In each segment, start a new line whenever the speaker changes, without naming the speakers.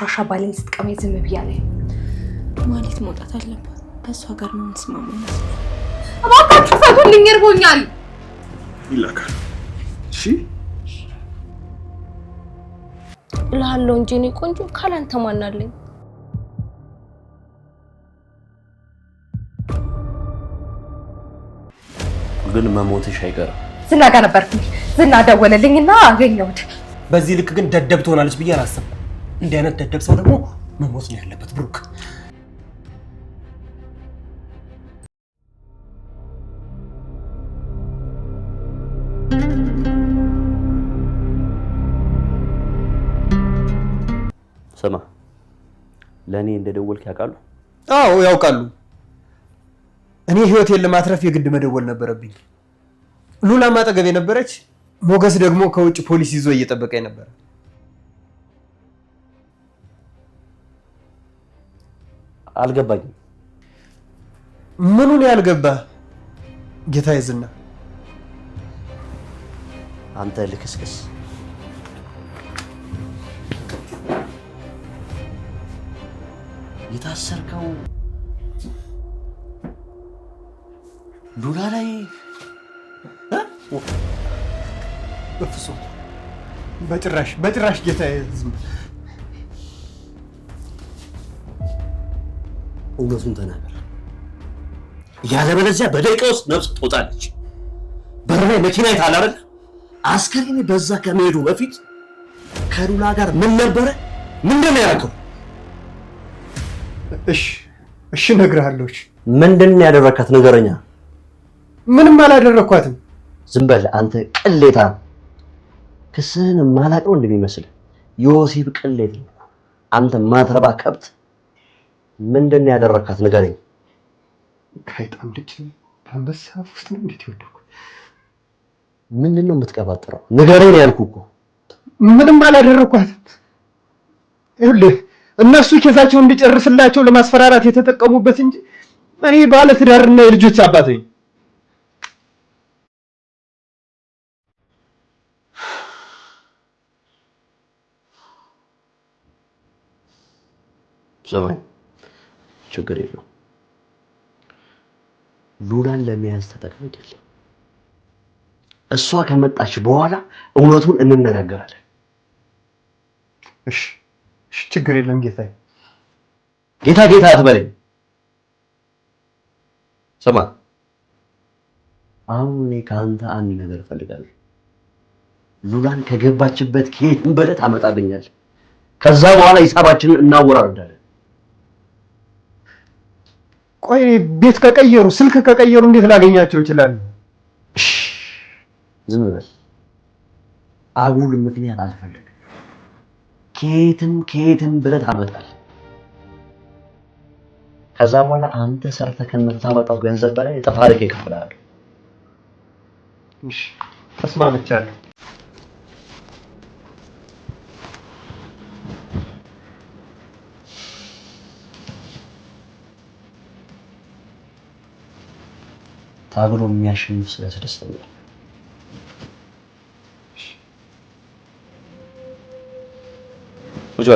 ቆሻሻ ባሌን ስትቀመኝ ዝም ብያለሁ።
ማለት መውጣት አለባት። ከእሷ ጋር ምን ስማማ ይመስላል?
እባካችሁ ፈቱልኝ፣ እርቦኛል።
ይላካል። እሺ
እልሃለሁ እንጂ እኔ ቆንጆ ካላንተ ማን አለኝ?
ግን መሞትሽ አይቀርም።
ዝና ጋር ነበርኩኝ። ዝና ደወለልኝና አገኘሁት።
በዚህ ልክ ግን ደደብ ትሆናለች ብዬ አላሰብኩም። እንዲህ አይነት ደደብ ሰው ደግሞ መሞት ነው ያለበት። ብሩክ
ስማ፣ ለእኔ እንደደወልክ ያውቃሉ?
አዎ ያውቃሉ። እኔ ህይወቴን ለማትረፍ የግድ መደወል ነበረብኝ። ሉላም አጠገቤ ነበረች። ሞገስ ደግሞ ከውጭ ፖሊስ ይዞ እየጠበቀኝ ነበር።
አልገባኝም።
ምኑን ያልገባ ጌታዬ? ዝና
አንተ ልክስክስ፣ የታሰርከው ሉላ ላይ
በፍጹም በጭራሽ ጌታዬ።
እውነቱን ተናገር፣ ያለበለዚያ በደቂቃ ውስጥ ነፍስ ትወጣለች። በር ላይ መኪና ይታል አይደል? አስከሬኔ በዛ ከመሄዱ በፊት ከሉላ ጋር ምን ነበረ? ምንድን ነው ያደረገው?
እሺ እነግርሃለሁ።
ምንድን ነው ያደረካት? ንገረኛ።
ምንም አላደረኳትም።
ዝም በል አንተ ቅሌታ። ክስህን ማላቀው እንደሚመስል ዮሴፍ ቅሌት ነው። አንተ ማትረባ ከብት። ምንድን ነው ያደረካት? ንገረኝ።
ከይጣም ልጅ በአንበሳ ውስጥ ነው እንዴት ይወደኩ?
ምንድን ነው የምትቀባጥረው? ንገረኝ ያልኩህ እኮ።
ምንም አላደረኳትም። ይኸውልህ እነሱ ኬዛቸውን እንዲጨርስላቸው ለማስፈራራት የተጠቀሙበት እንጂ እኔ ባለ ትዳርና የልጆች አባት ነኝ።
ዘመን ችግር የለውም። ሉላን ለመያዝ ተጠቅመኛል። እሷ ከመጣች በኋላ እውነቱን እንነጋገራለን።
እሺ ችግር የለም ጌታዬ።
ጌታ አትበለኝ። ስማ፣ አሁን እኔ ከአንተ አንድ ነገር እፈልጋለሁ። ሉላን ከገባችበት ከየትም በለት ታመጣልኛል። ከዛ በኋላ ሂሳባችንን እናወራርዳለን።
ቆይ ቤት ከቀየሩ ስልክ ከቀየሩ እንዴት ላገኛቸው ይችላል?
ዝም በል። አጉል ምክንያት አልፈልግም። ከየትም ብለህ ታመጣለህ። ከዛ በኋላ አንተ ሰርተህ ከምታመጣው ገንዘብ በላይ እጥፍ አድርጌ እከፍልሃለሁ።
እሺ ተስማምቻለሁ።
ታግሎ የሚያሸንፍ ስለተደስተኛል። ውጭ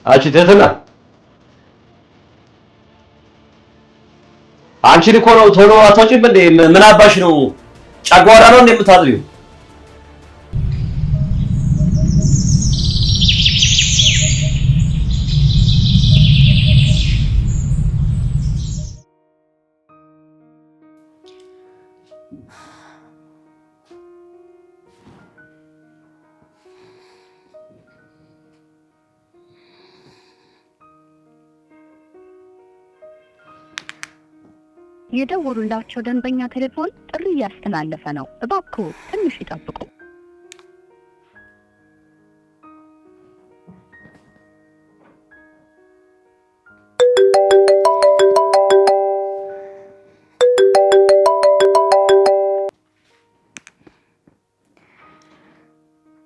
አንቺ ትህትና፣ አንቺን እኮ ነው ቶሎ አትወጪም እንዴ? ምን አባሽ ነው? ጨጓራ ነው እንደምታጥሪው?
የደወሉላቸው ደንበኛ ቴሌፎን ጥሪ እያስተላለፈ ነው። እባክዎ ትንሽ ይጠብቁ።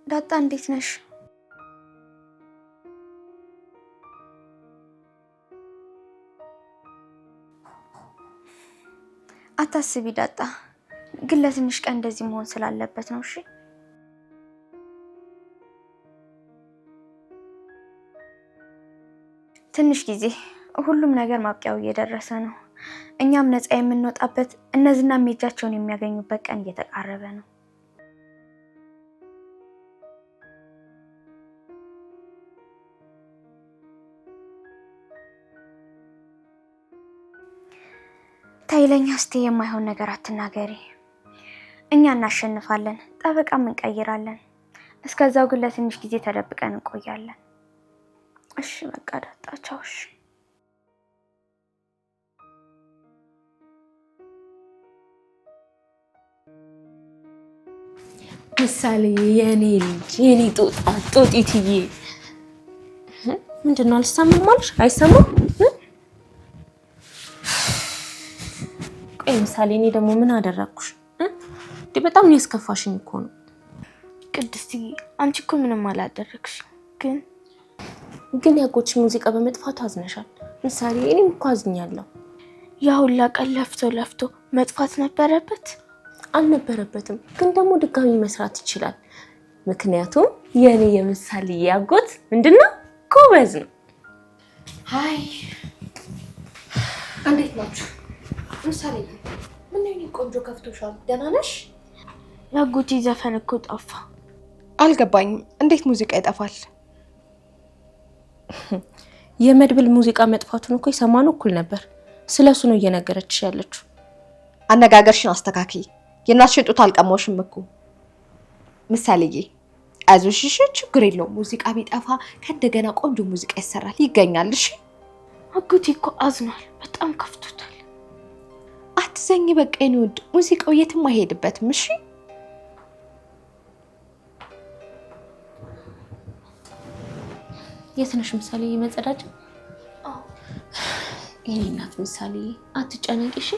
ዳጣ እንዴት ነሽ? አታስቢ ዳጣ፣ ግን ለትንሽ ቀን እንደዚህ መሆን ስላለበት ነው። እሺ ትንሽ ጊዜ፣ ሁሉም ነገር ማብቂያው እየደረሰ ነው። እኛም ነፃ የምንወጣበት እነዚህና እጃቸውን የሚያገኙበት ቀን እየተቃረበ ነው። ታይለኛ እስቲ የማይሆን ነገር አትናገሪ። እኛ እናሸንፋለን፣ ጠበቃም እንቀይራለን። እስከዛው ግን ለትንሽ ጊዜ ተደብቀን እንቆያለን። እሺ በቃ ዳጣ ቻው። እሺ
ምሳሌ የኔ ልጅ የኔ ጦጢትዬ ምንድነው አልሰማም ማለሽ? አይሰማም? ቆይ ምሳሌ እኔ ደግሞ ምን አደረኩሽ? በጣም ያስከፋሽኝ እኮ ነው።
ቅድስትዬ አንቺ እኮ ምንም አላደረግሽ።
ግን ያጎች ሙዚቃ በመጥፋቱ አዝነሻል ምሳሌ። እኔም እኮ አዝኛለሁ።
ያ ሁላ ቀን ለፍቶ መጥፋት ነበረበት?
አልነበረበትም፣ ግን ደግሞ ድጋሚ መስራት ይችላል። ምክንያቱም የኔ የምሳሌ ያጎት ምንድነው ጎበዝ ነው።
ሃይ እንዴት ናችሁ? ምሳሌ ምን ነው ቆንጆ ከፍቶሻል? ደህና ነሽ?
ያጎቴ ዘፈን እኮ ጠፋ።
አልገባኝም። እንዴት ሙዚቃ ይጠፋል?
የመድብል ሙዚቃ መጥፋቱን እኮ የሰማነው እኩል ነበር። ስለሱ ነው እየነገረችሽ ያለችው።
አነጋገርሽን አስተካክይ። የናትሽን ጡት አልቀማውሽም እኮ ምሳሌዬ። አይዞሽ እሺ፣ ችግር የለውም። ሙዚቃ ቢጠፋ ከእንደገና ቆንጆ ሙዚቃ ይሰራል፣ ይገኛል። እሺ
አጎቴ እኮ አዝኗል፣ በጣም ከፍቶታል።
አትዘኝ በቃ የኔ ውድ፣ ሙዚቃው የትም አይሄድበትም። እሺ
የት ነሽ ምሳሌ? መጸዳጃ? የኔ እናት ምሳሌ አትጨነቂ እሺ።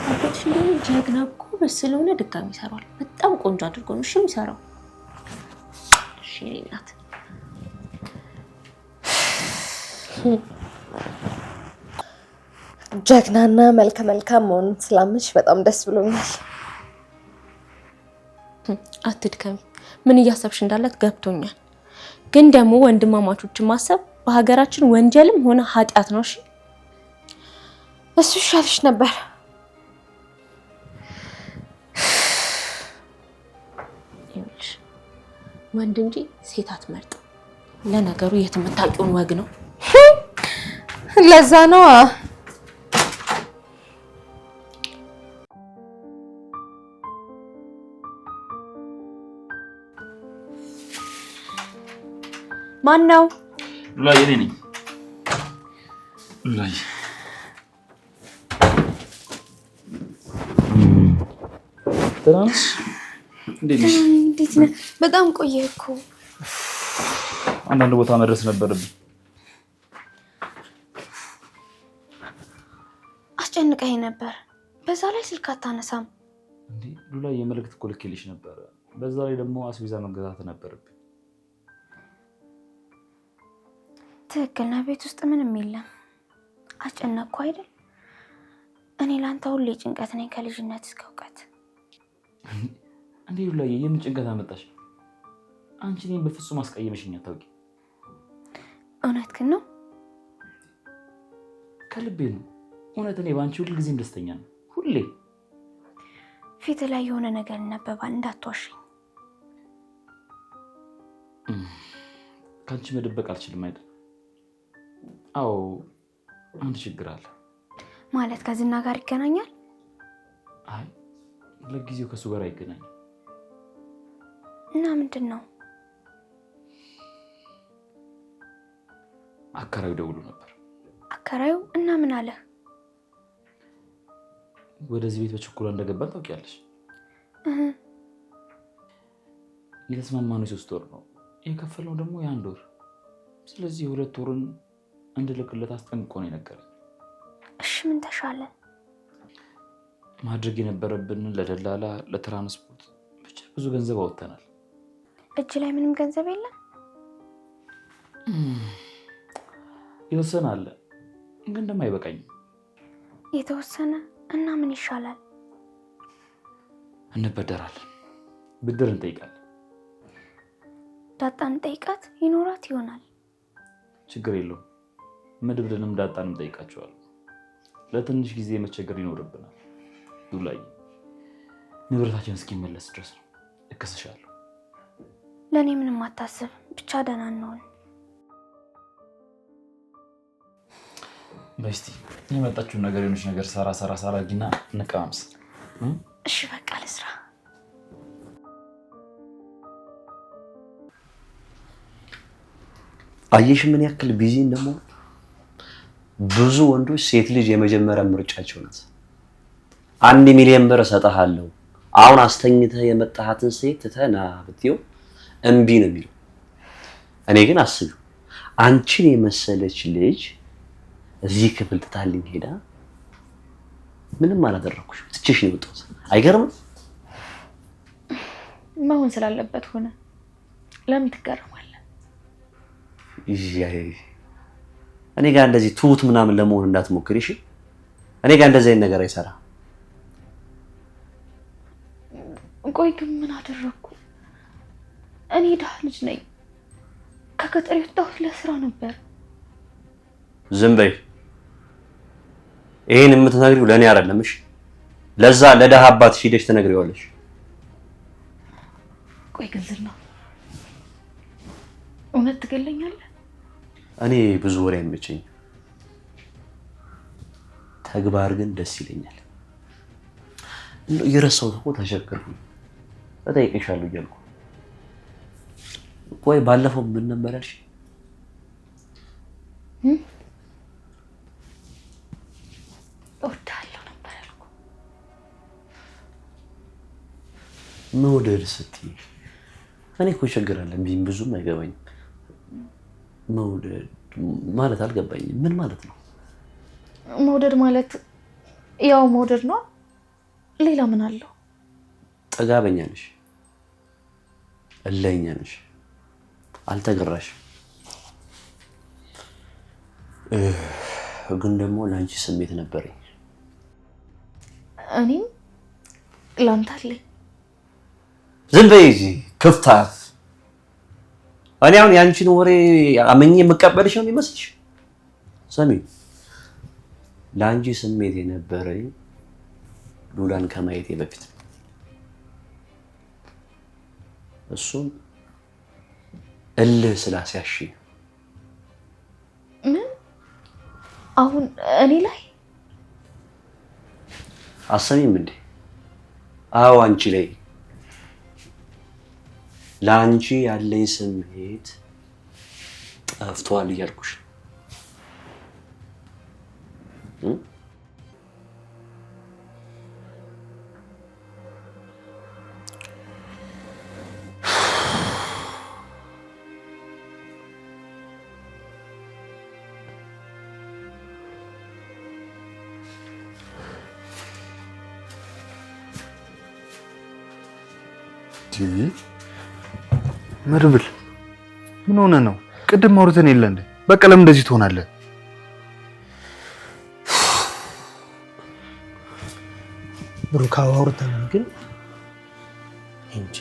አጎትሽ እንደሆነ ጀግና እኮ ስለሆነ ድጋሚ ይሰራል። በጣም ቆንጆ አድርጎ ነው እሺ የሚሰራው። እሺ የኔ እናት።
ጀግናና መልከ መልካም መሆኑን ስላመንሽ በጣም ደስ ብሎኛል።
አትድከሚ። ምን እያሰብሽ እንዳላት ገብቶኛል። ግን ደግሞ ወንድማማቾችን ማሰብ በሀገራችን ወንጀልም ሆነ ኃጢአት ነው። እሺ
እሱ ይሻልሽ ነበር።
ይኸውልሽ ወንድ እንጂ ሴት አትመርጥ። ለነገሩ የትምታውቂውን ወግ ነው።
ለዛ ነው
ማን ነው?
ሉላዬ እኔ ነኝ። ሉላዬ ትናንሽ እንዴት
ነህ? በጣም ቆየህ እኮ።
አንዳንድ ቦታ መድረስ ነበረብኝ።
አስጨንቀኝ ነበር። በዛ ላይ ስልክ አታነሳም
እንዴ? ሉላዬ መልዕክት እኮ ልኬልሽ ነበር። በዛ ላይ ደግሞ አስቤዛ መገዛት ነበረብኝ።
ትክክል ነህ። ቤት ውስጥ ምንም የለም። አስጨነቅኩ አይደል? እኔ ላንተ ሁሌ ጭንቀት ነኝ ከልጅነት እስከ እውቀት።
እንዴ ሉላዬ የምን ጭንቀት አመጣሽ? አንቺ እኔን በፍጹም አስቀየመሽኝ አታውቂ።
እውነትህን ነው?
ከልቤ ነው። እውነት እኔ በአንቺ ሁል ጊዜም ደስተኛ ነኝ። ሁሌ
ፊት ላይ የሆነ ነገር ይነበባል፣ እንዳትዋሽኝ።
ከአንቺ መደበቅ አልችልም አይደል? አዎ አንድ ችግር አለ።
ማለት ከዝና ጋር ይገናኛል?
አይ ለጊዜው ከሱ ጋር አይገናኝም።
እና ምንድን ነው?
አከራዩ ደውሎ ነበር።
አከራዩ? እና ምን አለ?
ወደዚህ ቤት በችኩላ እንደገባን ታውቂያለሽ። የተስማማነው 3 ወር ነው፣ የከፈለው ደግሞ የ1 ወር። ስለዚህ 2 ወርን እንድልክለት አስጠንቅቆ ነው የነገረኝ።
እሺ ምን ተሻለ?
ማድረግ የነበረብንን ለደላላ፣ ለትራንስፖርት ብቻ ብዙ ገንዘብ አወጥተናል።
እጅ ላይ ምንም ገንዘብ የለም?
የተወሰነ አለ፣ ግን ደግሞ አይበቃኝም።
የተወሰነ? እና ምን ይሻላል?
እንበደራለን፣ ብድር እንጠይቃለን።
ዳጣን ጠይቃት ይኖራት ይሆናል።
ችግር የለውም። መድብልንም ዳጣንም ጠይቃቸዋለሁ። ለትንሽ ጊዜ መቸገር ይኖርብናል። ዱላዬ ንብረታችን እስኪመለስ ድረስ ነው። እከስሻለሁ።
ለእኔ ምንም አታስብ፣ ብቻ ደህና እንሆን።
በስቲ የመጣችውን ነገር የሆነች ነገር ሰራ አድርጊና እንቀማምስ።
እሺ በቃ ልስራ።
አየሽ ምን ያክል ቢዚ እንደሆነ። ብዙ ወንዶች ሴት ልጅ የመጀመሪያ ምርጫቸው ናት። 1 ሚሊዮን ብር እሰጥሃለሁ አሁን አስተኝተህ የመጣሃትን ሴት ትተና ብትይው እምቢ ነው የሚለው። እኔ ግን አስቢው አንቺን የመሰለች ልጅ እዚህ ክፍል ትታልኝ ሄዳ ምንም አላደረኩሽ ትችሽ ነው የወጣሁት። አይገርምም?
መሆን ስላለበት ሆነ። ለምን ትገረማለህ?
እኔ ጋር እንደዚህ ትሁት ምናምን ለመሆን እንዳትሞክሪ እሺ። እኔ ጋር እንደዚህ አይነት ነገር አይሰራም።
ቆይ ግን ምን አደረኩ? እኔ ደሃ ልጅ ነኝ። ከገጠር የወጣሁት ለስራ ነበር።
ዝም በይ። ይሄን የምትነግሪው ለኔ አይደለም እሺ። ለዛ ለደሃ አባትሽ ሄደሽ ትነግሪዋለሽ።
ቆይ ግን ዝና እውነት ትገለኛለህ?
እኔ ብዙ ወሬ አይመቸኝም፣ ተግባር ግን ደስ ይለኛል። የረሳሁት እኮ ተሸከርኩኝ እጠይቅሻለሁ እያልኩ። ቆይ ባለፈው ምን ነበር ያልሽ?
እወድሃለሁ ነበር ያልኩ።
መውደድ ስትይ እኔ እኮ ይቸግራለሁ ቢም ብዙም አይገባኝም። መውደድ ማለት አልገባኝም። ምን ማለት ነው?
መውደድ ማለት ያው መውደድ ነው። ሌላ ምን አለው?
ጠጋበኛ ነሽ፣ እለኛ ነሽ፣ አልተገራሽም። ግን ደግሞ ለአንቺ ስሜት ነበረኝ።
እኔም ላንተ አለኝ።
ዝም በይ ክፍታት። እኔ አሁን የአንቺን ወሬ አመኜ የምቀበልሽ ነው የሚመስልሽ? ሰሚ፣ ለአንቺ ስሜት የነበረኝ ሉላን ከማየቴ በፊት እሱም እልህ ስላስያሽ።
ምን አሁን እኔ ላይ
አሰሚም እንዴ? አዎ አንቺ ላይ። ለአንቺ ያለኝ ስሜት ጠፍቷል እያልኩሽ።
መድብል ምን ሆነ ነው? ቅድም አውርተን የለ እንዴ? በቃ ለምን እንደዚህ ትሆናለህ?
ብሩክ አውርተናል፣ ግን
እንጃ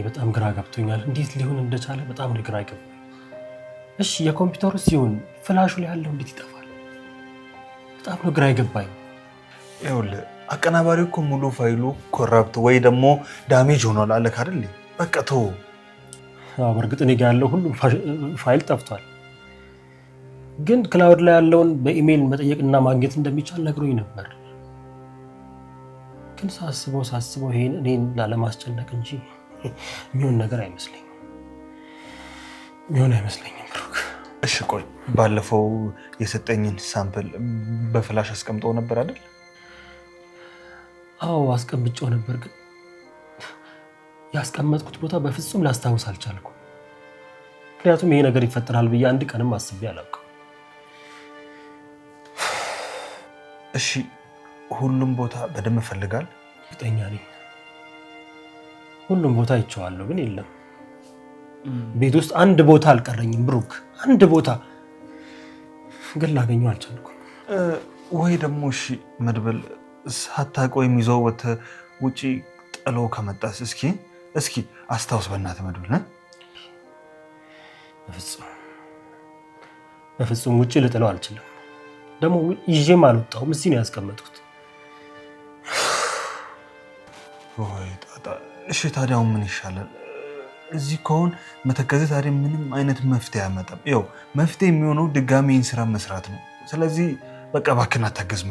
በጣም ግራ ገብቶኛል። እንዴት ሊሆን እንደቻለ በጣም ግራ ይገባል። እሺ የኮምፒውተሩ ሲሆን ፍላሹ ላይ ያለው እንዴት ይጠፋል? በጣም ነው ግራ ይገባኝ።
ይኸውልህ አቀናባሪው እኮ ሙሉ ፋይሉ ኮራፕት ወይ ደግሞ ዳሜጅ ሆኗል አለክ አይደል? በቃ ተው።
በእርግጥ እኔ ጋር ያለው ሁሉ ፋይል ጠፍቷል፣ ግን ክላውድ ላይ ያለውን በኢሜይል መጠየቅና ማግኘት እንደሚቻል ነግሮኝ ነበር። ግን ሳስበው ይሄን እኔን ላለማስጨነቅ እንጂ የሚሆን ነገር አይመስለኝም። ብሩክ።
እሺ ቆይ ባለፈው የሰጠኝን ሳምፕል በፍላሽ አስቀምጠው ነበር አይደል?
አዎ አስቀምጬው ነበር፣ ግን ያስቀመጥኩት ቦታ በፍጹም ላስታውስ አልቻልኩም። ምክንያቱም ይሄ ነገር ይፈጠራል ብዬ አንድ ቀንም አስቤ አላውቅም።
እሺ ሁሉም ቦታ በደንብ ፈልጋል?
እርግጠኛ ነኝ ሁሉም ቦታ አይቼዋለሁ፣ ግን የለም። ቤት ውስጥ አንድ ቦታ አልቀረኝም ብሩክ፣ አንድ ቦታ ግን ላገኘው አልቻልኩም።
ወይ ደግሞ እሺ መድብል ሳታውቅ ወይም ይዘው ውጪ ጥሎ ከመጣስ እስኪ አስታውስ በእናትህ መድብል
በፍጹም ውጪ ልጥለው አልችልም። ደግሞ ይዤም አልወጣሁም፣ እዚህ ነው ያስቀመጥኩት።
ወይ ጣጣ። እሺ ታዲያው ምን ይሻላል? እዚህ ከሆነ መተከዘ ታዲያ ምንም አይነት መፍትሄ አያመጣም። ይኸው መፍትሄ የሚሆነው ድጋሚ ይህን ስራ መስራት ነው። ስለዚህ በቃ እባክህን አታገዝ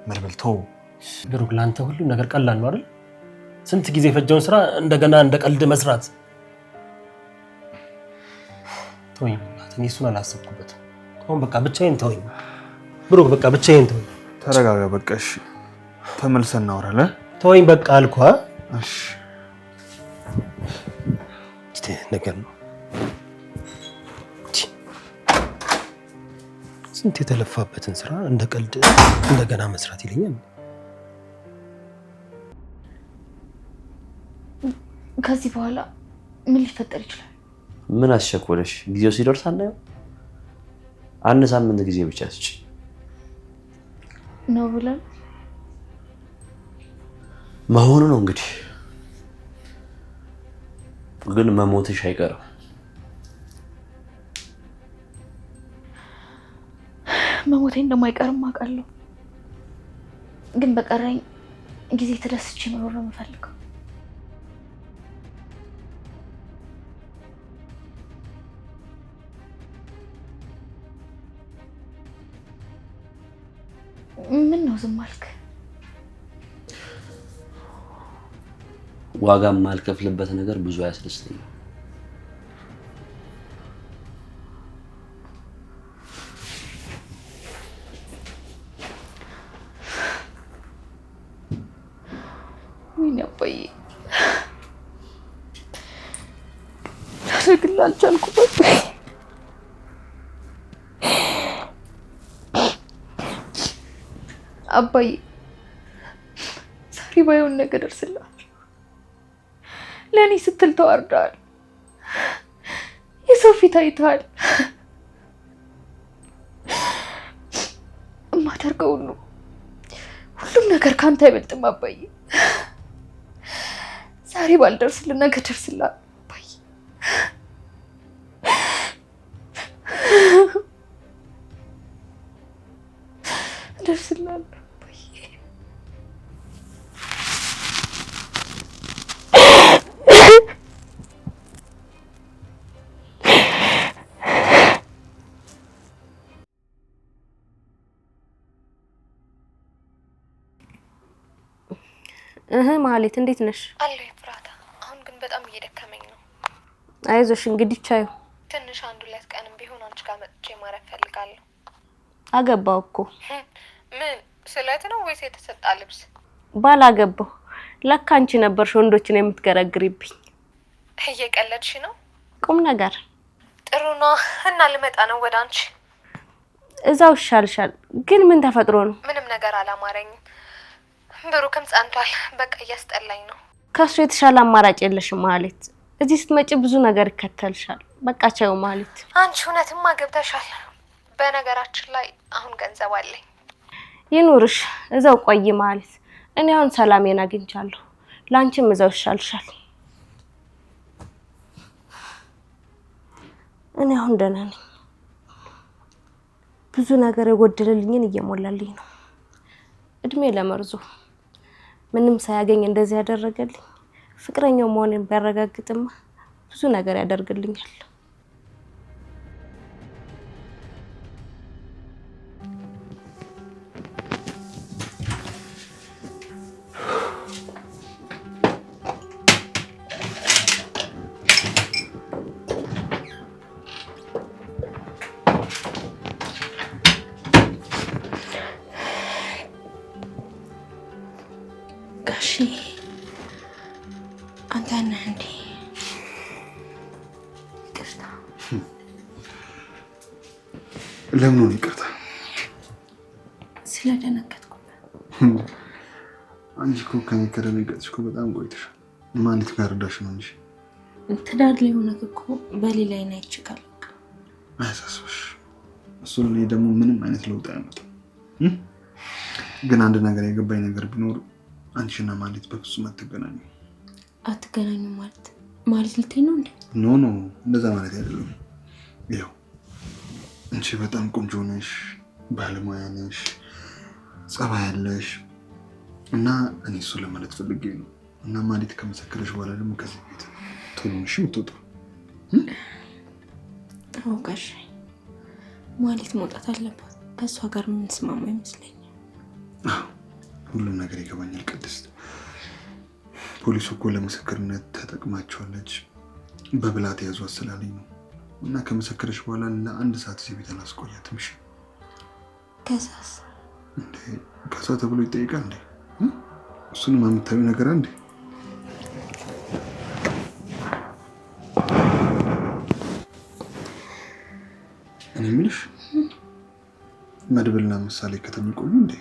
መድብል ተው።
ብሩክ ለአንተ ሁሉ ነገር ቀላል ነው አይደል? ስንት ጊዜ የፈጀውን ስራ እንደገና እንደ ቀልድ መስራት። ተወኝ ማለት እኔ እሱን አላሰብኩበትም። አሁን በቃ ብቻዬን ተወኝ ብሩክ፣ በቃ ብቻዬን ተወኝ።
ተረጋጋ በቃ እሺ፣ ተመልሰን እናወራለን።
ተወኝ በቃ አልኩህ።
እሺ
ነገር ነው ስንት የተለፋበትን ስራ እንደ ቀልድ እንደገና መስራት ይለኛል።
ከዚህ በኋላ ምን ሊፈጠር ይችላል?
ምን አስቸኮለሽ? ጊዜው ሲደርስ አናየው። አንድ ሳምንት ጊዜ ብቻ ስጪ
ነው ብለን
መሆኑ ነው እንግዲህ። ግን መሞትሽ አይቀርም።
መሞቴ እንደማይቀርም አውቃለሁ። ግን በቀረኝ ጊዜ ተደስቼ መኖር ነው የምፈልገው። ምን ነው ዝም አልክ?
ዋጋ የማልከፍልበት ነገር ብዙ አያስደስተኝም።
ምን ያባይ ላደርግልህ አልቻልኩም። አባዬ ዛሬ ባይሆን ነገ ደርስልሃል። ለእኔ ስትል ተዋርደሃል። የሰው ፊት አይተሃል። የማደርገው ሁሉም ነገር ካንተ አይበልጥም አባዬ። ዛሬ ባልደርስልህ ነገ ደርስልሃል አባዬ። ደርስልሃል አባዬ።
ማለት እንዴት ነሽ?
አለሁ ፍራታ። አሁን ግን በጣም እየደከመኝ ነው።
አይዞሽ እንግዲህ ቻዩ።
ትንሽ 1-2 ቀንም ቢሆን አንቺ ጋር መጥቼ ማረፍ ፈልጋለሁ።
አገባው እኮ።
ምን ስለት ነው ወይስ የተሰጣ ልብስ?
ባላገባው። ለካ አንቺ ነበርሽ ወንዶችን የምትገረግሪብኝ።
እየቀለድሽ ነው?
ቁም ነገር።
ጥሩ ነው እና ልመጣ ነው ወደ አንቺ።
እዛው ይሻልሻል። ግን ምን ተፈጥሮ ነው?
ምንም ነገር አላማረኝም። ብሩክም ጸንቷል። በቃ እያስጠላኝ ነው።
ከሱ የተሻለ አማራጭ የለሽም ማለት። እዚህ ስትመጪ ብዙ ነገር ይከተልሻል። በቃ ቻዩ ማለት።
አንቺ እውነትም አገብተሻል። በነገራችን ላይ አሁን ገንዘብ አለኝ።
ይኑርሽ። እዛው ቆይ ማለት። እኔ አሁን ሰላሜን አግኝቻለሁ። ላንቺም እዛው ይሻልሻል። እኔ አሁን ደህና ነኝ። ብዙ ነገር የጎደለልኝን እየሞላልኝ ነው። እድሜ ለመርዞ ምንም ሳያገኝ እንደዚህ ያደረገልኝ ፍቅረኛው መሆኔን ቢያረጋግጥማ ብዙ ነገር ያደርግልኛል።
አንተ ነህ እንዴ? ይቅርታ።
ለምን ነው ይቅርታ?
ስለደነገጥኩ።
አንቺ እኮ ከኔ ከደነገጥሽ እኮ በጣም ቆይተሻል። ማን ልትጋርዳሽ ነው እንጂ
ትዳር ላይ ሆነህ እኮ በሌላ አይን አይችካል።
አያሳስብሽ። እሱ ላይ ደግሞ ምንም አይነት ለውጥ አያመጣም። ግን አንድ ነገር የገባኝ ነገር ቢኖር አንቺና ማለት በፍጹም አትገናኙ።
አትገናኙ ማለት ልትይ ነው እንዴ?
ኖ እንደዛ ማለት አይደለም። ያው አንቺ በጣም ቆንጆ ነሽ፣ ባለሙያ ነሽ፣ ጸባይ ያለሽ እና እኔ እሱ ለማለት ፈልጌ ነው። እና ማለት ከመሰከረሽ በኋላ ደግሞ ከዚህ ቤት ቶሎ ነሽ የምትወጣው።
አውቃሽ ማለት መውጣት አለባት። ከእሷ ጋር የምንስማማ ይመስለኛል።
ሁሉም ነገር ይገባኛል ቅድስት። ፖሊሱ እኮ ለምስክርነት ተጠቅማቸዋለች በብላት ያዟት ስላለኝ ነው። እና ከመሰከረሽ በኋላ ለአንድ ሰዓት እዚህ ቤት አላስቆያትም። እሺ?
ከዛስ?
እንዴ ከዛ ተብሎ ይጠይቃል እንዴ? እሱንም የምታዩ ነገር እንዴ? እኔ የምልሽ መድብልና ምሳሌ ከተማ ቆዩ እንዴ?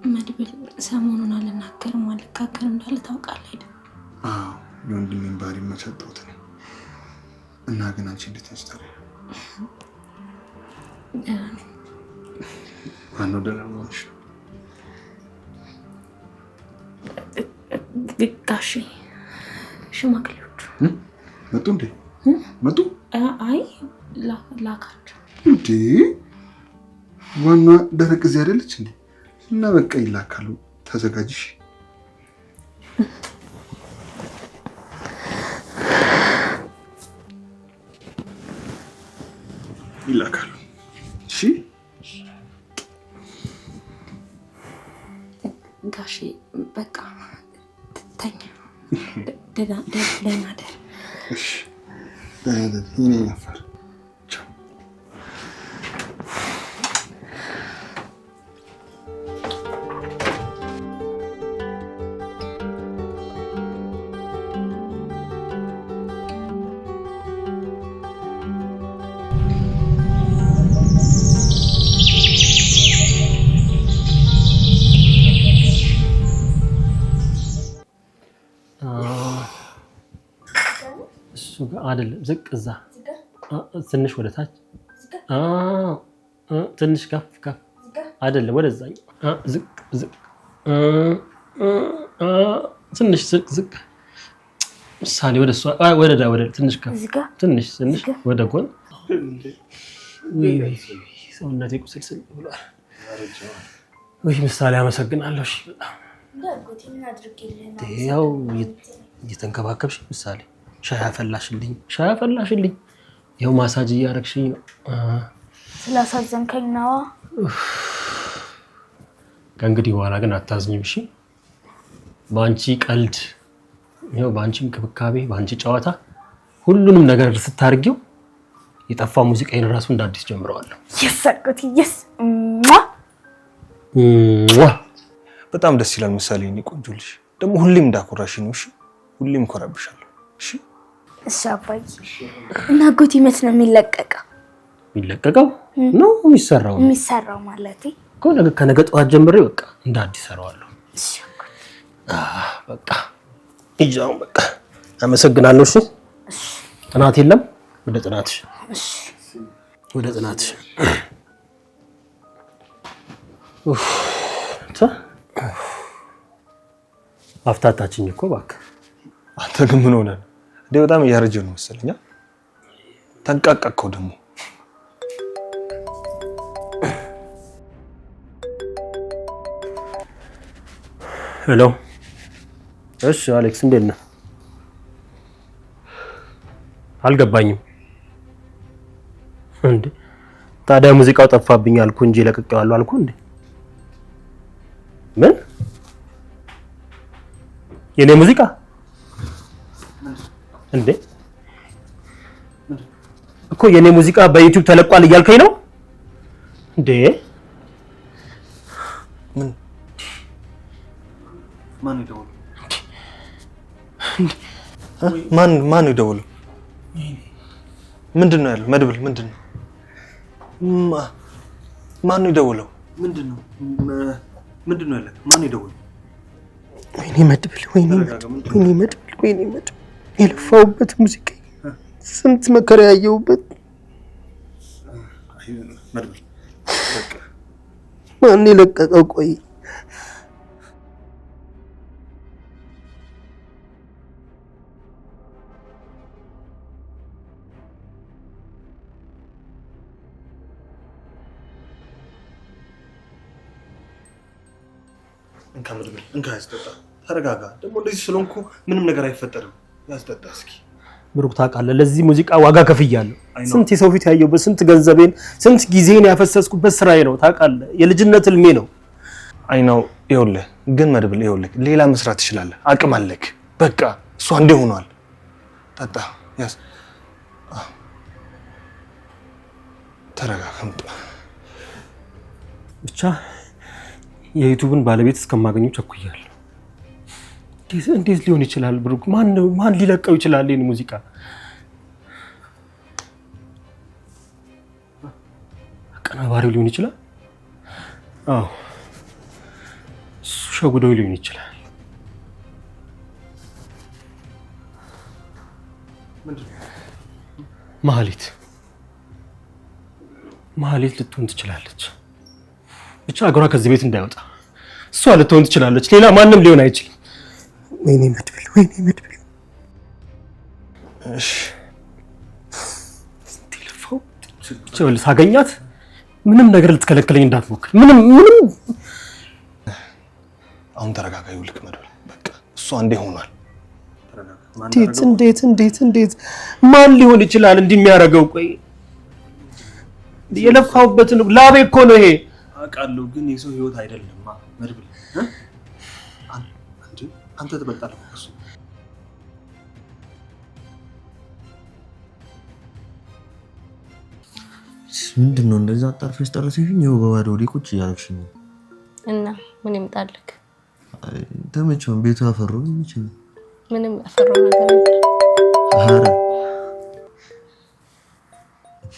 መድብል ሰሞኑን አልናገርም አልካከርም እንዳለ ታውቃለህ አይደል?
አዎ የወንድሜን ባህሪ መሰጠሁት ነው። እና ግን አንቺ እንዴት ነሽ ታዲያ? ማነው ደህና ነሽ?
ጋሼ ሽማግሌዎቹ
መጡ እንዴ? መጡ?
አይ ላካቸው
እንዴ? ዋና ደረቅ እዚህ አይደለች እንዴ? እና በቃ ይላካሉ። ተዘጋጅሽ። ይላካሉ። እሺ
ጋሼ በቃ ተኛ። ደህና ደር።
እሺ ደህና ደር። ይኔ ነበር
አይደለም ዝቅ እዛ ትንሽ ወደ ታች ትንሽ ከፍ አይደለም ወደዛ ዝቅ ትንሽ ዝቅ ምሳሌ ወደ እሷ ወደ ትንሽ ከፍ ትንሽ ወደ ጎን ሰውነቴ ቁስል ብሏል። ወይ ምሳሌ አመሰግናለሁ። እሺ በጣም ያው እየተንከባከብሽ ምሳሌ ሻይ አፈላሽልኝ ይኸው ማሳጅ እያደረግሽኝ ነው።
ስላሳዘንከኝ ነዋ።
ከእንግዲህ በኋላ ግን አታዝኝም እሺ? በአንቺ ቀልድ ይኸው በአንቺ እንክብካቤ በአንቺ ጨዋታ ሁሉንም ነገር ስታርጊው የጠፋ ሙዚቃዬን ራሱ እንደ አዲስ ጀምረዋለሁ።
የሰርኩት
በጣም ደስ ይላል። ምሳሌ እኔ ቆንጆ ልጅ ደግሞ ሁሌም እንዳኮራሽ ነው። እሺ ሁሌም ኮራብሻለሁ። እሺ
እሺ አባዬ። እና አጎቴ መች ነው የሚለቀቀው?
የሚለቀቀው ነው የሚሰራው
ማለቴ
እኮ ከነገ ጠዋት ጀምሬ በቃ እንደ አዲስ ሰራዋለሁ።
እሺ
በቃ ይዛው በቃ አመሰግናለሁ። እሺ ጥናት የለም ወደ ጥናትሽ።
እሺ
ወደ ጥናትሽ። አፍታታችኝ እኮ እባክህ።
አንተ ግን ምን ሆነህ እንዴ? በጣም እያረጀ ነው መሰለኝ። ተንቃቃከው ደግሞ።
ሄሎ እሺ አሌክስ እንዴት ነህ? አልገባኝም እንዴ? ታዲያ ሙዚቃው ጠፋብኝ አልኩ እንጂ ለቅቄዋለሁ አልኩ እንዴ? ምን የኔ ሙዚቃ እንዴ? እኮ የኔ ሙዚቃ በዩቲዩብ ተለቋል እያልከኝ ነው እንዴ?
ምን ማን ይደውል? ማን ይደውል? ምንድነው ያለው? መድብል ምንድነው? ማን ይደውለው? ምንድነው ያለው? ማን ይደውል?
ወይኔ መድብል የለፋውበት ሙዚቃ ስንት መከራ ያየሁበት።
መድብል በቃ
ማን የለቀቀው? ቆይ
እንካ መድብል እንካ ያስጠጣ። ተረጋጋ። ደግሞ እንደዚህ ስለሆንኩ ምንም ነገር አይፈጠርም። ያስጠጣ እስኪ።
ብሩክ ታውቃለህ፣ ለዚህ ሙዚቃ ዋጋ ከፍያለሁ። ስንት የሰው ፊት ያየሁበት፣ ስንት ገንዘቤን፣ ስንት ጊዜን ያፈሰስኩበት ስራዬ ነው። ታውቃለህ፣ የልጅነት ህልሜ ነው።
አይ ነው። ይኸውልህ ግን መድብል፣ ይኸውልህ ሌላ መስራት ትችላለህ። አቅም አለክ። በቃ እሷ እንደ ሆኗል። ጠጣ። ያስ ተረጋጋ።
ብቻ የዩቲዩብን ባለቤት እስከማገኘው ቸኩያለሁ። እንዴት ሊሆን ይችላል ብሩክ? ማን ሊለቀው ይችላል ይሄን ሙዚቃ? አቀናባሪው ሊሆን ይችላል። አዎ እሱ ሸጉደው ሊሆን ይችላል። ማህሌት ልትሆን ትችላለች። ብቻ አገሯ ከዚህ ቤት እንዳይወጣ እሷ ልትሆን ትችላለች። ሌላ ማንም ሊሆን አይችልም። ወይኔ መድብል፣ ወይኔ መድብል። እሺ ቴሌፎን ቸውል ሳገኛት ምንም ነገር ልትከለክለኝ እንዳትሞክር። ምንም
አሁን ተረጋጋ። ይኸውልህ መድብል፣ በቃ እሷ እንደ ሆኗል።
እንዴት ማን ሊሆን ይችላል እንዲህ የሚያደርገው? ቆይ የለፋሁበትን ላቤ እኮ ነው ይሄ።
አውቃለሁ፣ ግን የሰው ህይወት አይደለም መድብል። አንተ ትበልጣለህ እሱ።
ምንድን ነው እንደዛ አጣርፈሽ ጠርሰሽኝ? ይኸው በባዶ ወዴ ቁጭ እያደረግሽኝ ነው።
እና ምን ይምጣልክ?
ተመቸውን? ቤቱ አፈረው ይችላል።
ምንም ያፈረው ነገር
አረ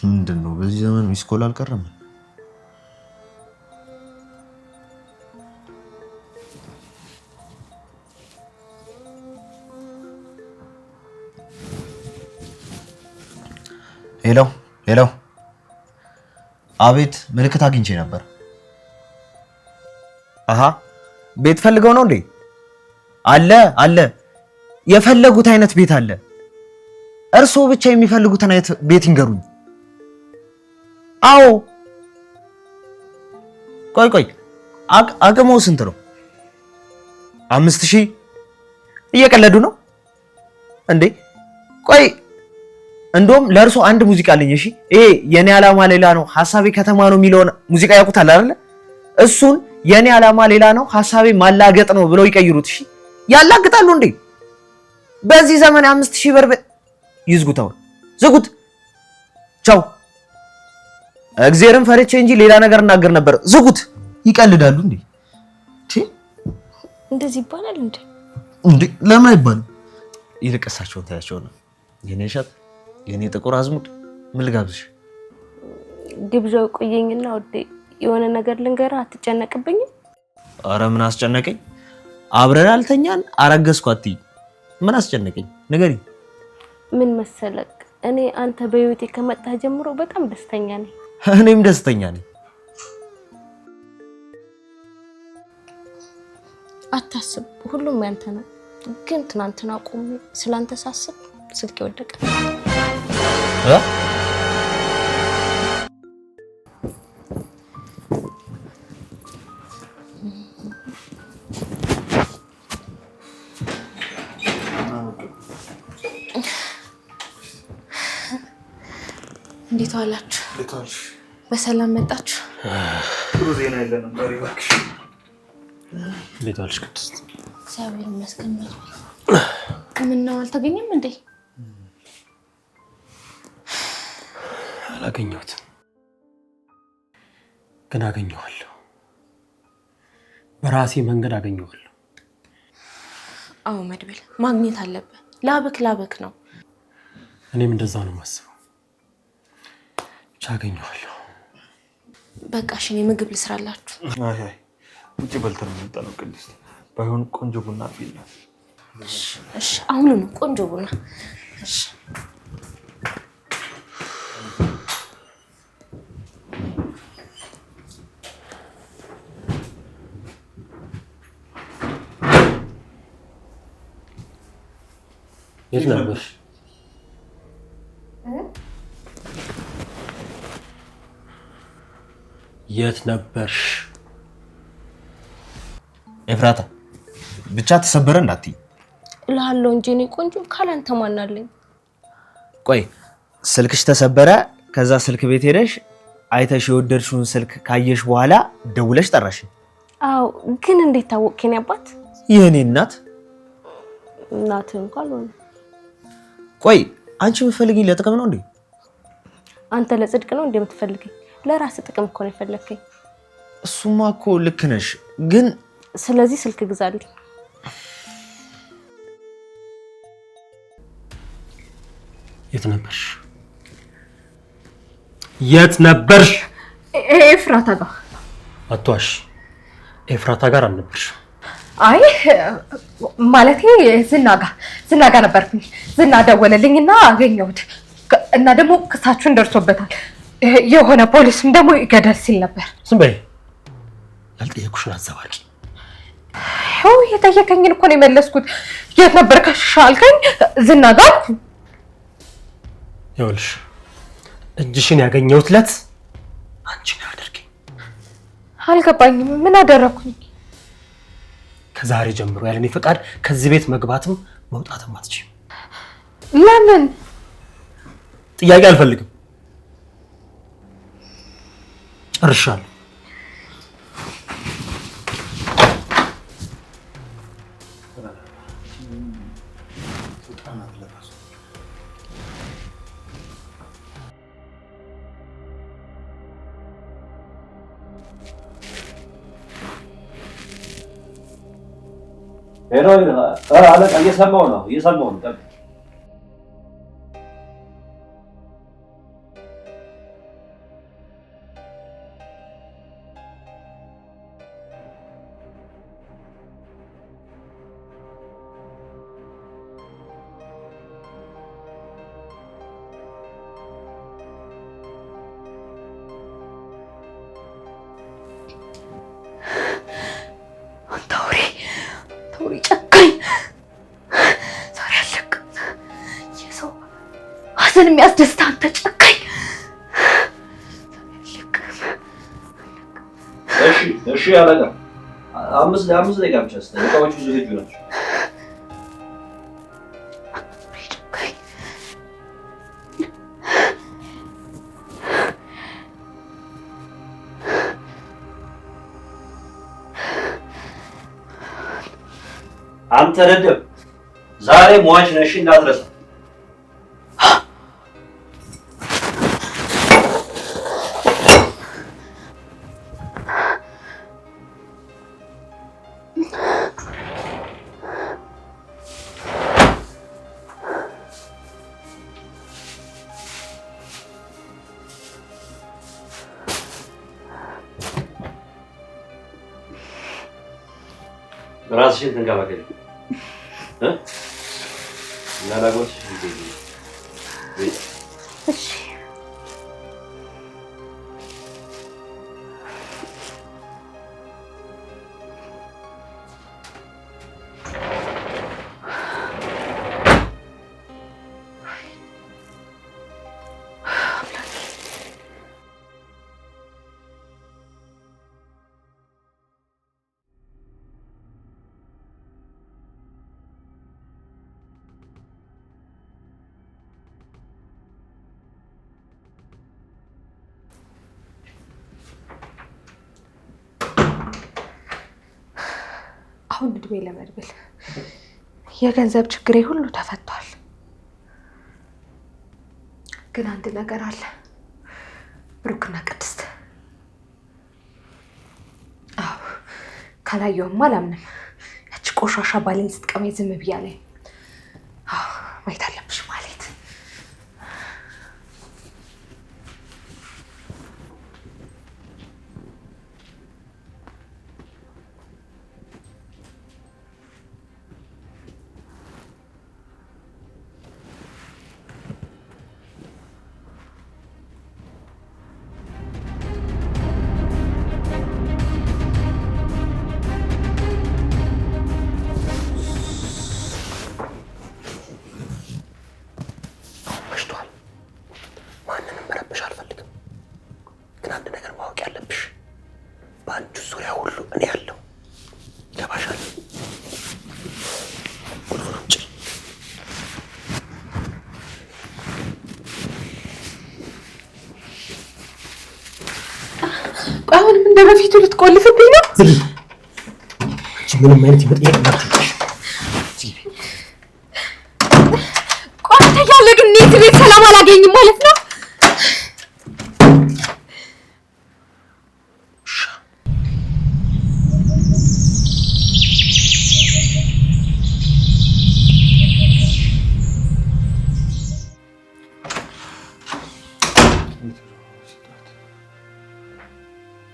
ምንድን ነው በዚህ ዘመን ሚስኮል አልቀረም። ሄሎ። አቤት፣ ምልክት አግኝቼ ነበር። ቤት ፈልገው ነው እንዴ? አለ። የፈለጉት አይነት ቤት አለ። እርስዎ ብቻ የሚፈልጉትን አይነት ቤት ይንገሩኝ። አዎ። ቆይ አቅሙ ስንት ነው? 5000? እየቀለዱ ነው እንዴ? ቆይ እንደውም ለእርሶ አንድ ሙዚቃ አለኝ። እሺ፣ ይሄ የኔ ዓላማ ሌላ ነው ሐሳቤ ከተማ ነው የሚለውን ሙዚቃ ያውቁታል አይደል? እሱን የኔ ዓላማ ሌላ ነው ሐሳቤ ማላገጥ ነው ብለው ይቀይሩት። እሺ፣ ያላግጣሉ እንዴ? በዚህ ዘመን 5000 ብር ይዝጉት። አሁን ዝጉት። ቻው። እግዚአብሔርን ፈርቼ እንጂ ሌላ ነገር እናገር ነበር። ዝጉት። ይቀልዳሉ እንዴ?
እንደዚህ ይባላል
እንዴ? ለምን አይባልም? ይልቀሳቸውን ታያቸው ነው። የኔ ሸት፣ የኔ ጥቁር አዝሙድ፣ ምን ልጋብዝሽ?
ግብዣው ቆየኝና ወዴ የሆነ ነገር ልንገርህ፣ አትጨነቅብኝም?
አረ ምን አስጨነቀኝ? አብረን አልተኛን አረገዝኩ አትይ። ምን አስጨነቀኝ? ንገሪ።
ምን መሰለክ፣ እኔ አንተ በህይወቴ ከመጣህ ጀምሮ በጣም ደስተኛ ነኝ።
እኔም ደስተኛ ነኝ።
አታስብ፣ ሁሉም ያንተ ነው። ግን ትናንትና ቆሜ ስላንተ ሳስብ ስልክ ወደቀ። እንዴት ዋላችሁ? በሰላም መጣችሁ?
ጥሩ ዜና የለንም ዛሬ እባክሽ።
እንዴት ዋልሽ ቅድስት?
እግዚአብሔር ይመስገን። ምነው አልተገኘም እንዴ?
አላገኘሁትም፣ ግን አገኘዋለሁ። በራሴ መንገድ አገኘዋለሁ።
አዎ መድብል፣ ማግኘት አለብህ። ላብክ ነው።
እኔም እንደዛ ነው የማስበው። ብቻ አገኘዋለሁ።
በቃ እሺ፣ እኔ ምግብ ልስራላችሁ።
አይ ውጪ በልተን እንጠነው ቅድስት። ባይሆን ቆንጆ ቡና አፍይና።
እሺ፣ አሁን ቆንጆ ቡና። እሺ
የት ነበርሽ? የት ነበርሽ?
ኤፍራታ ብቻ ተሰበረ እንዳትይ
እልሃለሁ እንጂ እኔ ቆንጆ ካላንተ ማን አለኝ?
ቆይ ስልክሽ ተሰበረ፣ ከዛ ስልክ ቤት ሄደሽ አይተሽ የወደድሽውን ስልክ ካየሽ በኋላ ደውለሽ ጠራሽ?
አዎ፣ ግን እንዴት ታወቅከኝ አባት?
የኔ እናት
እናትህ እንኳን ሆነ።
ቆይ አንቺ የምትፈልጊኝ ለጥቅም ነው እንዴ?
አንተ ለጽድቅ ነው እንዴ የምትፈልገኝ? ለራስ ጥቅም እኮ ነው የፈለከኝ።
እሱማ እኮ ልክ ነሽ፣ ግን
ስለዚህ ስልክ ግዛልኝ።
የት ነበርሽ? የት ነበርሽ?
ኤፍራታ ጋር።
አትዋሽ፣ ኤፍራታ ጋር አልነበርሽ?
አይ ማለቴ ዝና ጋር ነበርኩኝ። ዝና ደወለልኝና አገኘሁት እና ደግሞ ክሳችሁን ደርሶበታል። የሆነ ፖሊስም ደግሞ ይገደል ሲል ነበር።
ዝም በይ፣ ያልጠየኩሽን አዘባቂ።
ያው የጠየቀኝን እኮ ነው የመለስኩት። የት ነበር አልከኝ? ዝና ጋር።
ይኸውልሽ እጅሽን ያገኘሁት ዕለት አንቺን አድርገኝ።
አልገባኝም። ምን አደረኩኝ?
ከዛሬ ጀምሮ ያለኔ ፈቃድ ከዚህ ቤት መግባትም መውጣትም አትችይም።
ለምን?
ጥያቄ አልፈልግም። ጨርሻለሁ።
ሄሎ አለቃ፣ እየሰማሁ ነው።
ተውሪ ጨካኝ። ዛሬ አለቅም። የሰው ሀዘን የሚያስደስት አንተ ጨካኝ።
እሺ አለቃ፣ አምስት ደቂቃ ብቻ እቃዎቹ ዝግጁ ናቸው። አንተ ደደብ፣ ዛሬ ሟች ነሽ እንዳትረሳ። ራስሽን ተንከባከቢ። ላላጎት
እሺ። አሁን እድሜ ለመድብል የገንዘብ ችግሬ ሁሉ ተፈቷል። ግን አንድ ነገር አለ። ብሩክና ቅድስት። አዎ ካላየውም አላምንም። ያቺ ቆሻሻ ባሌን ስትቀመኝ ዝም ብያለሁ። አዎ ማየት አለብሽ ማለት
አለብሽ። በአንቺ ዙሪያ ሁሉ እኔ ያለው ይገባሻል? ቁልፉን አምጪ።
አሁንም እንደ በፊቱ ልትቆልፍብኝ ነው?
ምንም አይነት የመጠየቅ መብት
ቆንተ ያለ ግን እኔ ቤት ሰላም አላገኝም ማለት ነው?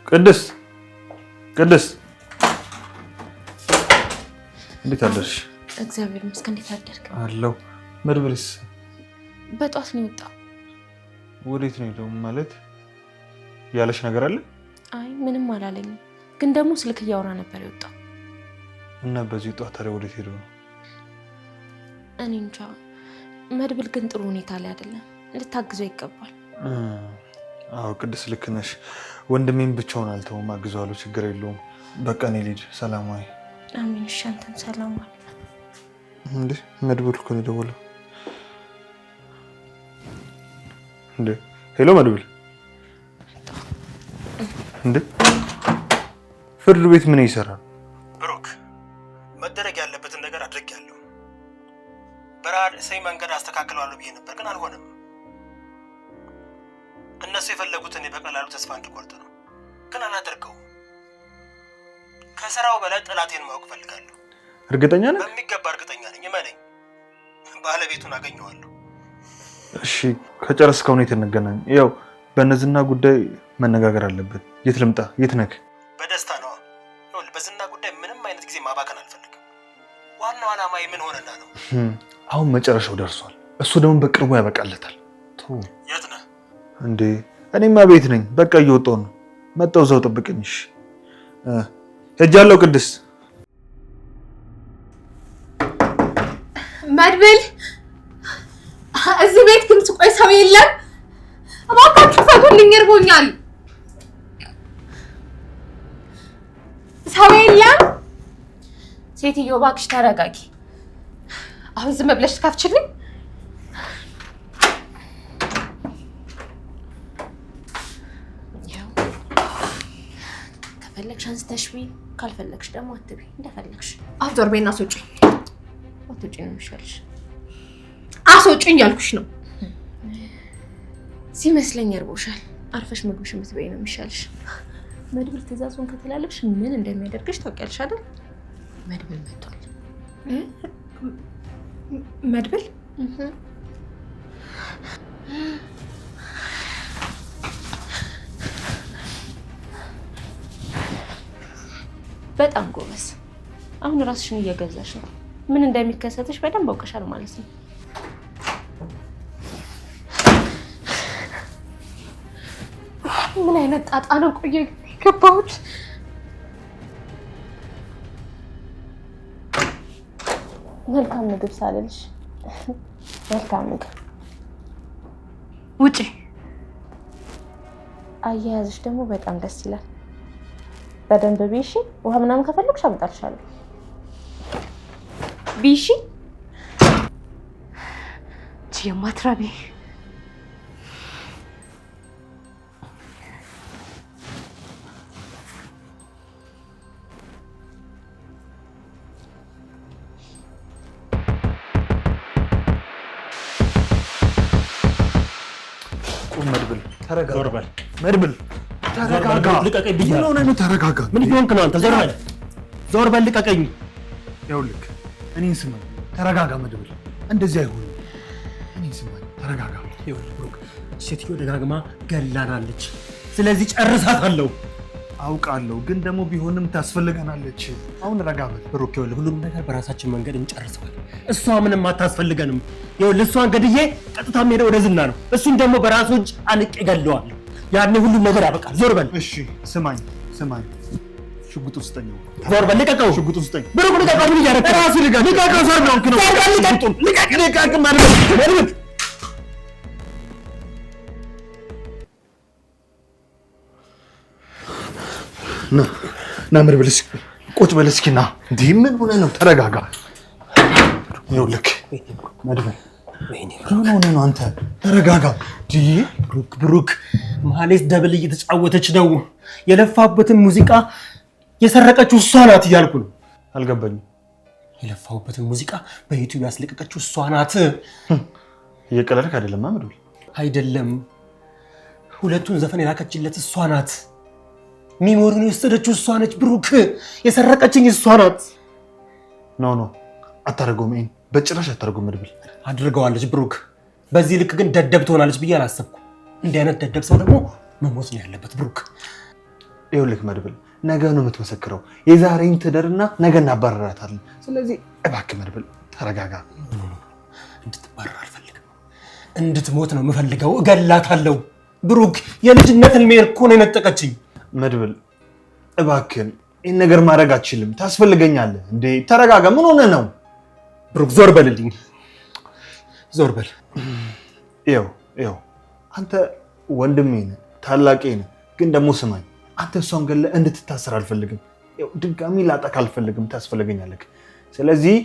ቅድስት ቅድስት እንዴት አደርሽ?
እግዚአብሔር ይመስገን። እንዴት አደርክ?
አለው። መድብልስ
በጧት ነው የወጣው።
ወዴት ነው የሄደው? ማለት ያለሽ ነገር አለ?
አይ ምንም አላለኝም፣ ግን ደግሞ ስልክ እያወራ ነበር የወጣው።
እና በዚህ ጧት ታዲያ ወዴት ሄዶ ነው?
እኔ እንጃ። መድብል ግን ጥሩ ሁኔታ ላይ አይደለም፣ ልታግዘው ይገባል።
አዎ ቅድስት ልክ ነሽ። ወንድሜን ብቻውን አልተውም፣ አግዘዋለሁ። ችግር የለውም። በቃ እኔ ልሂድ። ሰላም ዋይ።
አሜን። እሺ አንተም ሰላም ዋይ።
እንዴ መድብል እኮ ነው የደወለው። እንዴ ሄሎ መድብል። እንዴ ፍርድ ቤት ምን ይሰራል?
ብሩክ መደረግ ያለበትን ነገር አድርጌያለሁ። በራድ ሰይ መንገድ አስተካክለዋለሁ ብዬ ነበር፣ ግን አልሆነም። እነሱ የፈለጉትን በቀላሉ ተስፋ እንድቆርጥ ነው፣ ግን አላደርገውም። ከስራው በላይ ጠላቴን ማወቅ ፈልጋለሁ።
እርግጠኛ ነህ?
በሚገባ እርግጠኛ ነኝ። እመነኝ፣ ባለቤቱን አገኘዋለሁ።
እሺ ከጨረስከው ነው እንገናኝ። ያው በእነዝና ጉዳይ መነጋገር አለብን። የት ልምጣ? የት ነህ?
በደስታ ነው። ይኸውልህ በዝና ጉዳይ ምንም አይነት ጊዜ ማባከን አልፈልግም። ዋናው ዓላማዬ ምን ሆነና ነው?
አሁን መጨረሻው ደርሷል። እሱ ደግሞ በቅርቡ ያበቃለታል።
የት ነህ?
እንዴ እኔማ ቤት ነኝ። በቃ እየወጣሁ ነው። መጣሁ፣ እዛው ጠብቀኝ። እሺ ሄጃለሁ። ቅድስት
መድብል እዚህ ቤት ግን ስቆይ ሰው የለም። እባካችሁ ፈቱልኝ፣ እርቦኛል። ሰው የለም።
ሴትዮ እባክሽ ተረጋጊ።
አሁን ዝም ብለሽ ትከፍችልኝ?
ከፈለግሽ አንስተሽ ቢ፣ ካልፈለግሽ ደግሞ አትቢ፣ እንደፈለግሽ።
አፍዞር ቤና አስወጪ።
አትውጪ ነው የሚሻልሽ።
አስወጪኝ ያልኩሽ ነው።
ሲመስለኝ እርቦሻል። አርፈሽ ምግብሽ የምትበይ ነው የሚሻልሽ። መድብል ትእዛዙን ከተላለፍሽ ምን እንደሚያደርግሽ ታውቂያለሽ አይደል? መድብል መጥቷል።
መድብል
በጣም ጎበዝ። አሁን ራስሽን እየገዛሽ ነው። ምን እንደሚከሰትሽ በደንብ አውቀሻል ማለት ነው።
ምን አይነት ጣጣ ነው? ቆየ የገባሁት።
መልካም ምግብ ሳልልሽ መልካም ምግብ።
ውጪ።
አያያዝሽ ደግሞ በጣም ደስ ይላል። በደንብ ቢሺ። ውሃ ምናምን ከፈለግሽ አመጣልሻለሁ።
ቢሺ የማትረቢ
መድብል ተረጋጋ።
ዞር በል
መድብል ተረጋጋ።
ልቀቀኝ ብያለሁ።
ምን ሆነህ ነው? ተረጋጋ።
ምን እየሆንክ ነው አንተ? ዞር በል ዞር በል፣ ልቀቀኝ።
ይኸውልህ እኔን ስማኝ፣ ተረጋጋ መድብል። እንደዚህ አይሆንም። እኔን ስማኝ፣ ተረጋጋ።
ይኸውልህ ብሩክ፣ ሴትዮ ደጋግማ ገላናለች። ስለዚህ ጨርሳታለሁ።
አውቃለሁ፣ ግን ደግሞ ቢሆንም ታስፈልገናለች። አሁን ረጋ በል
ብሩክ። ይኸውልህ ሁሉም ነገር በራሳችን መንገድ እንጨርሰዋለን። እሷ ምንም አታስፈልገንም። ይኸውልህ እሷን ገድዬ ቀጥታ የምሄደው ወደ ዝና ነው። እሱን ደግሞ በራሱ እጅ አንቄ ገለዋለሁ። ያኔ ሁሉም ነገር ያበቃል። ዞር በል።
እሺ ስማኝ፣ ሽጉጥ ውስጠኝ።
ዞር በል። ልቀቀው።
ሽጉጥ ውስጠኝ።
ብሩክ ልቀቀው። ምን እያደረግህ ነው?
ራስህ ልቀቅ። ልቀቀው። ዞር ነው እንከ ነው። ልቀቅ ማለት ና መድብል እስኪ ቁጭ በል እስኪ ና። እንዴ ምን ሆነ ነው? ተረጋጋ። ይኸውልህ መድብል ምን ሆነ ነው አንተ? ተረጋጋ።
ብሩክ ማህሌት ደብል እየተጫወተች ነው። የለፋበትን ሙዚቃ የሰረቀችው እሷ ናት እያልኩ ነው።
አልገባኝም።
የለፋሁበትን ሙዚቃ በዩቲዩብ ያስለቀቀችው እሷ ናት።
እየቀለድክ አይደለም መድብል?
አይደለም፣ ሁለቱን ዘፈን የላከችለት እሷ ናት። ሚሞሪውን የወሰደችው እሷ ነች። ብሩክ የሰረቀችኝ እሷ ናት።
ኖ አታደርገውም። ይሄን በጭራሽ አታደርገውም መድብል።
አድርገዋለች ብሩክ። በዚህ ልክ ግን ደደብ ትሆናለች ብዬ አላሰብኩም። እንዲህ አይነት ደደብ ሰው ደግሞ መሞት ነው ያለበት ብሩክ።
ይኸውልህ መድብል ነገ ነው የምትመሰክረው። የዛሬን ትደርና ነገ እናባረራታለን። ስለዚህ እባክህ መድብል ተረጋጋ።
እንድትባረር አልፈልግም። እንድትሞት ነው የምፈልገው። እገላታለሁ። ብሩክ የልጅነት ህልሜን እኮ ነው የነጠቀችኝ።
መድብል እባክህን ይህን ነገር ማድረግ አትችልም። ታስፈልገኛለህ እንዴ። ተረጋጋ። ምን ሆነ ነው?
ብሩክ ዞር በልልኝ። ዞር በል።
ይኸው አንተ ወንድሜ ነህ፣ ታላቄ ነህ። ግን ደግሞ ስማኝ፣ አንተ እሷን ገለህ እንድትታሰር አልፈልግም። ድጋሚ ላጣክ አልፈልግም። ታስፈልገኛለህ። ስለዚህ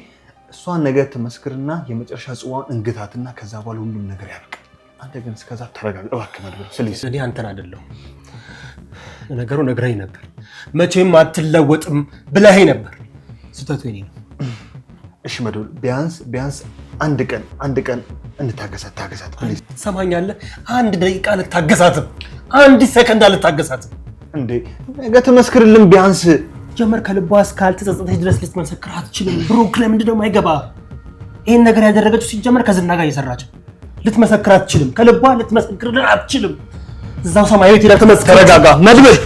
እሷን ነገ ትመስክርና የመጨረሻ ጽዋን እንግታትና ከዛ በኋላ ሁሉም ነገር ያልቅ። አንተ ግን እስከዛ ተረጋጋ እባክህ መድብል ፕሊዝ።
እኔ አንተን አይደለሁም። ነገሩ ነግረኸኝ ነበር። መቼም አትለወጥም ብለኸኝ ነበር። ስህተቱ የእኔ ነው።
እሺ መድብል ቢያንስ አንድ ቀን እንታገሳት። ታገሳት ፕሊዝ።
ትሰማኛለህ? አንድ ደቂቃ ልታገሳትም፣ አንድ ሰከንድ አልታገሳትም።
እንዴ ነገ ትመስክርልን ቢያንስ።
ጀመር ከልቧ እስካልተጸጸተች ድረስ ልትመሰክር አትችልም። ብሩክ ለምንድን ነው የማይገባ? ይህን ነገር ያደረገችው ሲጀመር ከዝና ጋር እየሰራች ልትመሰክር አትችልም። ከልቧ ልትመሰክርልን አትችልም። እዛው ሰማያዊት ሄዳ ትመስክር።
ተረጋጋ መድብል።